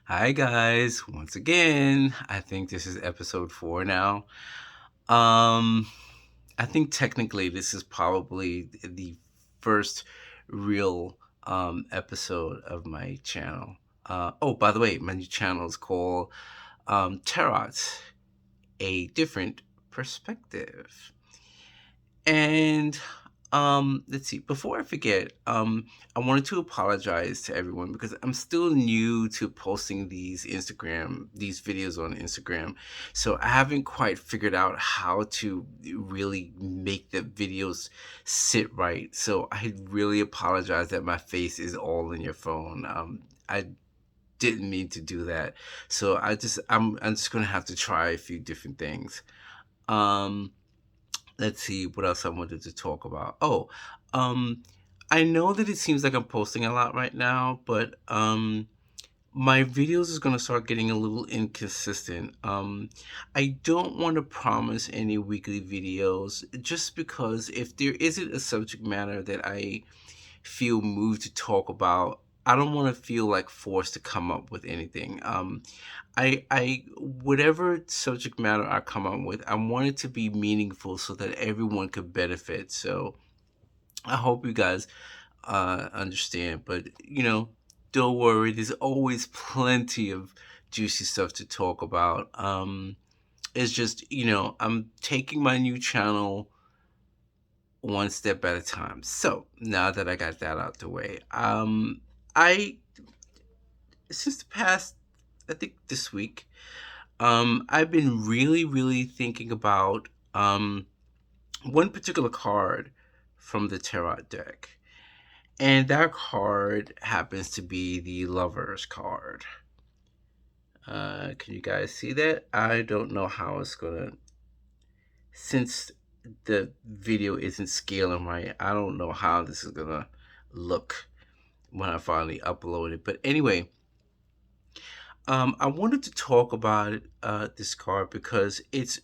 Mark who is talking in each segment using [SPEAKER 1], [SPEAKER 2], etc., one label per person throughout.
[SPEAKER 1] Hi guys, once again. I think this is episode 4 now. Um I think technically this is probably the first real episode of my channel. Oh, by the way, my new channel is called Tarot, a different perspective. And let's see, before I forget, I wanted to apologize to everyone because I'm still new to posting these videos on Instagram. So I haven't quite figured out how to really make the videos sit right. So I really apologize that my face is all in your phone. I didn't mean to do that. So I'm just gonna have to try a few different things. Um let's see what else I wanted to talk about. Um, I know that it seems like I'm posting a lot right now, but my videos is gonna start getting a little inconsistent. I don't want to promise any weekly videos just because if there isn't a subject matter that I feel moved to talk about, I don't want to feel like forced to come up with anything. I whatever subject matter I come up with, I want it to be meaningful so that everyone could benefit. So I hope you guys understand. But don't worry. There's always plenty of juicy stuff to talk about. It's just I'm taking my new channel one step at a time. So now that I got that out the way, I since the past, I think this week, I've been really thinking about one particular card from the tarot deck, and that card happens to be the Lovers card. Can you guys see that? I don't know how it's gonna, since the video isn't scaling right. I don't know how this is gonna look when I finally upload it. But anyway, I wanted to talk about this card because it's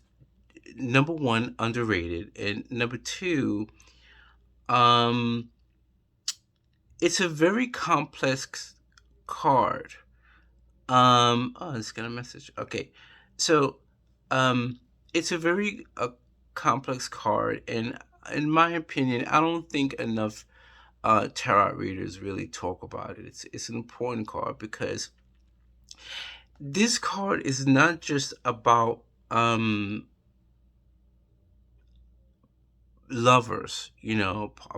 [SPEAKER 1] number one underrated, and number two, um, it's a very complex card. Oh, it's got a message. Okay, so um, it's a very complex card, and in my opinion, I don't think enough tarot readers really talk about it. It's an important card because this card is not just about lovers,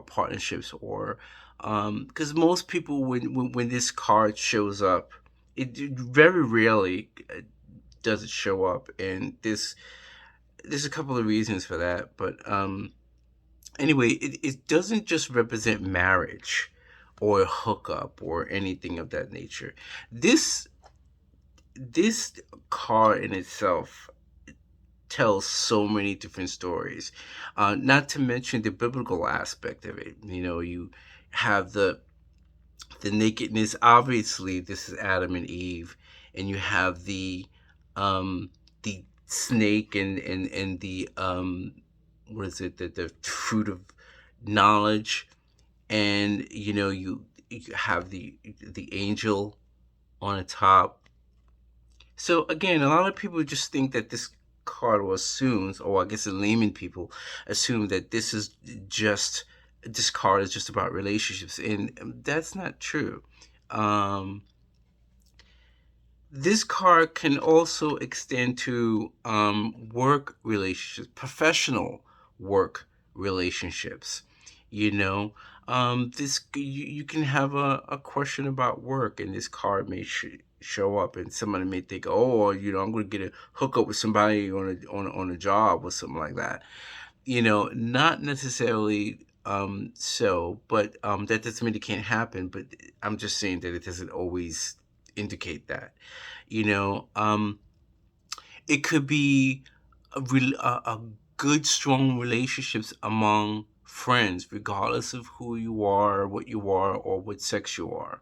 [SPEAKER 1] partnerships, or because most people when this card shows up, it very rarely does it show up, and there's a couple of reasons for that, but anyway, it doesn't just represent marriage or a hookup or anything of that nature. This card in itself tells so many different stories. Not to mention the biblical aspect of it. You have the nakedness. Obviously, this is Adam and Eve, and you have the snake and the what is it, the fruit of knowledge, and you have the angel on the top. So again, a lot of people just think that this card, or assumes, or I guess the layman people assume that just this card is just about relationships, and that's not true. Um, this card can also extend to work relationships, professional work relationships. You know, this you can have a question about work, and this card may show up, and somebody may think, oh, I'm going to get a hookup with somebody on a job or something like that. Not necessarily so, but that doesn't mean it can't happen. But I'm just saying that it doesn't always indicate that. You know, it could be a good, strong relationships among friends, regardless of who you are, what you are, or what sex you are.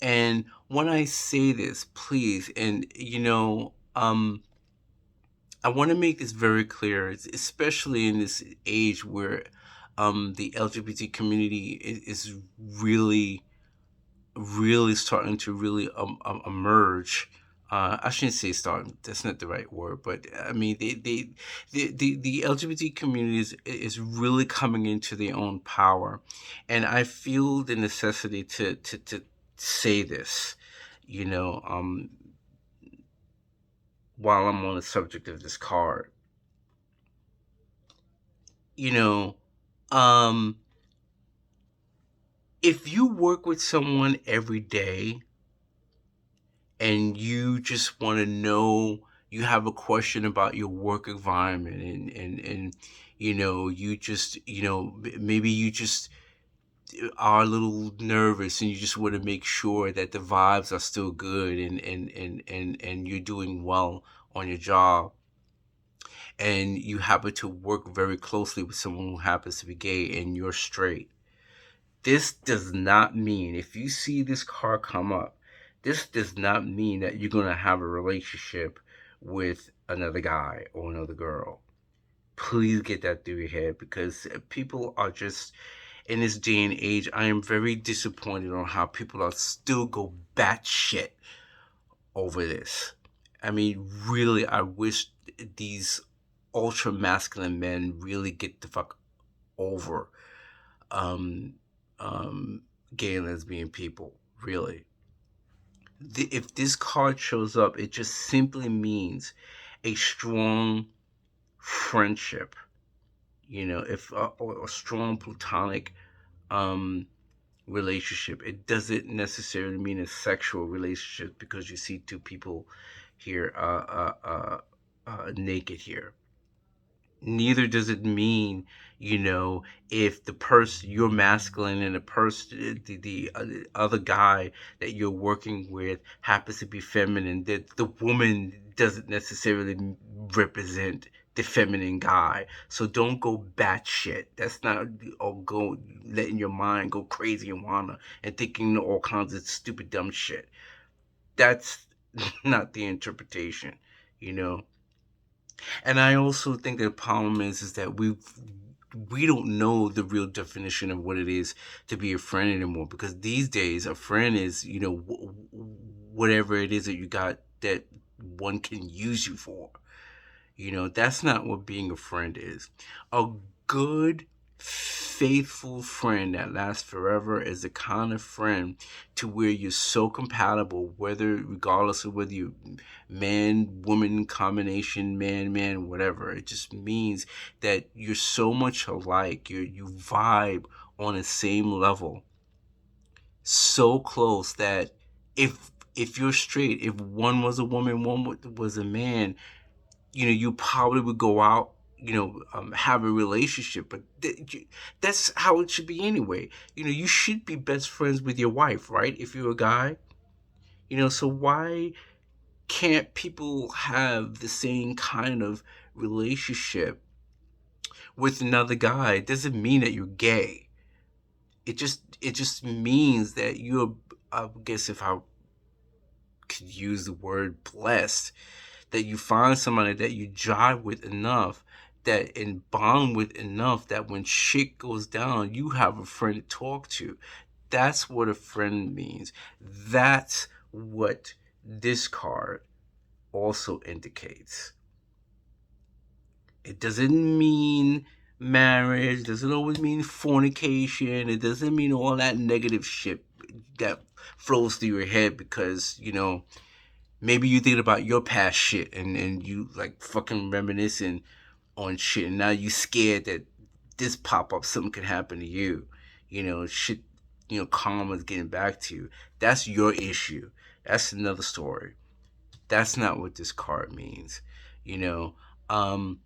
[SPEAKER 1] And when I say this, please, and I want to make this very clear, especially in this age where the LGBT community is really really starting to really emerge. I shouldn't say starting. That's not the right word, but I mean, the LGBT community is really coming into their own power, and I feel the necessity to say this, you know, while I'm on the subject of this card, you know, um, if you work with someone every day and you just want to know, you have a question about your work environment, and you just, maybe you just are a little nervous and you just want to make sure that the vibes are still good, and you're doing well on your job, and you happen to work very closely with someone who happens to be gay and you're straight. This does not mean, if you see this car come up, this does not mean that you're going to have a relationship with another guy or another girl. Please get that through your head, because people are just, in this day and age, I am very disappointed on how people are still go batshit over this. I mean, really, I wish these ultra masculine men really get the fuck over um, um, gay and lesbian people. Really, if this card shows up, it just simply means a strong friendship. If or a strong platonic um, relationship. It doesn't necessarily mean a sexual relationship, because you see two people here naked here. Neither does it mean, if the person, you're masculine, and the person, the other guy that you're working with happens to be feminine, that the woman doesn't necessarily represent the feminine guy. So don't go batshit. That's not, or go letting your mind go crazy and wanna, and thinking all kinds of stupid dumb shit. That's not the interpretation, you know. And I also think the problem is that we don't know the real definition of what it is to be a friend anymore, because these days a friend is, whatever it is that you got that one can use you for. That's not what being a friend is. A good, faithful friend that lasts forever is the kind of friend to where you're so compatible, whether, regardless of whether you man, woman combination, man, whatever. It just means that you're so much alike. You vibe on the same level, so close that if you're straight, if one was a woman, one was a man, you probably would go out, have a relationship. But that's how it should be anyway. You should be best friends with your wife, right? If you're a guy, so why can't people have the same kind of relationship with another guy? It doesn't mean that you're gay. It just means that you're, I guess, if I could use the word blessed, that you find somebody that you jive with enough, that and bond with enough, that when shit goes down, you have a friend to talk to. That's what a friend means. That's what this card also indicates. It doesn't mean marriage, it doesn't always mean fornication, it doesn't mean all that negative shit that flows through your head, because, maybe you think about your past shit, and you like fucking reminiscing on shit, and now you scared that this pop up, something could happen to you. Shit, karma's getting back to you. That's your issue. That's another story. That's not what this card means. You know, um,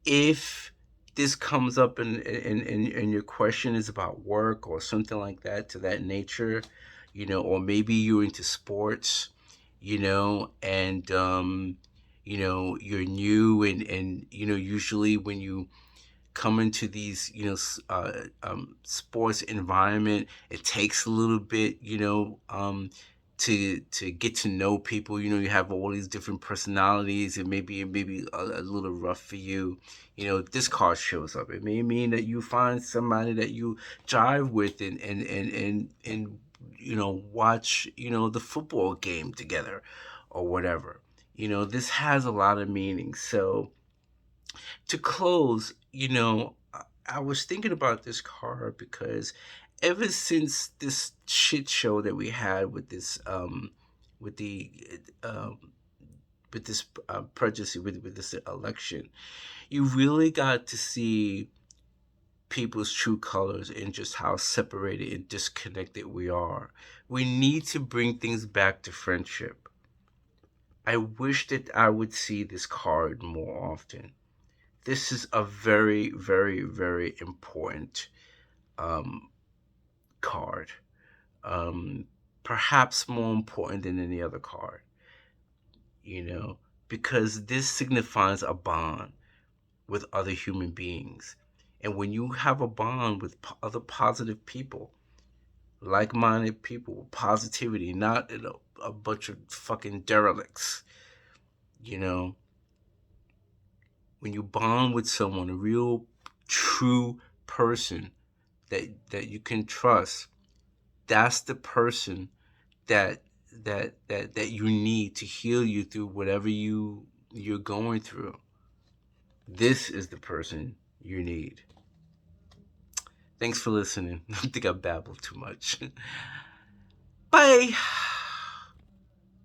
[SPEAKER 1] if this comes up and your question is about work or something like that, to that nature, or maybe you're into sports, and you're new, and usually when you come into these, sports environment, it takes a little bit, to get to know people. You know, you have all these different personalities, and maybe a little rough for you. You know, this card shows up. It may mean that you find somebody that you jive with, and you know, watch, you know, the football game together or whatever. You know, this has a lot of meaning. So to close, you know, I was thinking about this card because ever since this shit show that we had with this with the um with this prejudice, with this election, you really got to see people's true colors and just how separated and disconnected we are. We need to bring things back to friendship. I wish that I would see this card more often. This is a very, very, very important um, card. Um, Perhaps more important than any other card, you know, because this signifies a bond with other human beings. And when you have a bond with other positive people, like minded people, positivity, not a bunch of fucking derelicts, you know, when you bond with someone, a real, true person that you can trust, that's the person that that you need to heal you through whatever you're going through. This is the person you need. Thanks for listening. I think I babbled too much. Bye.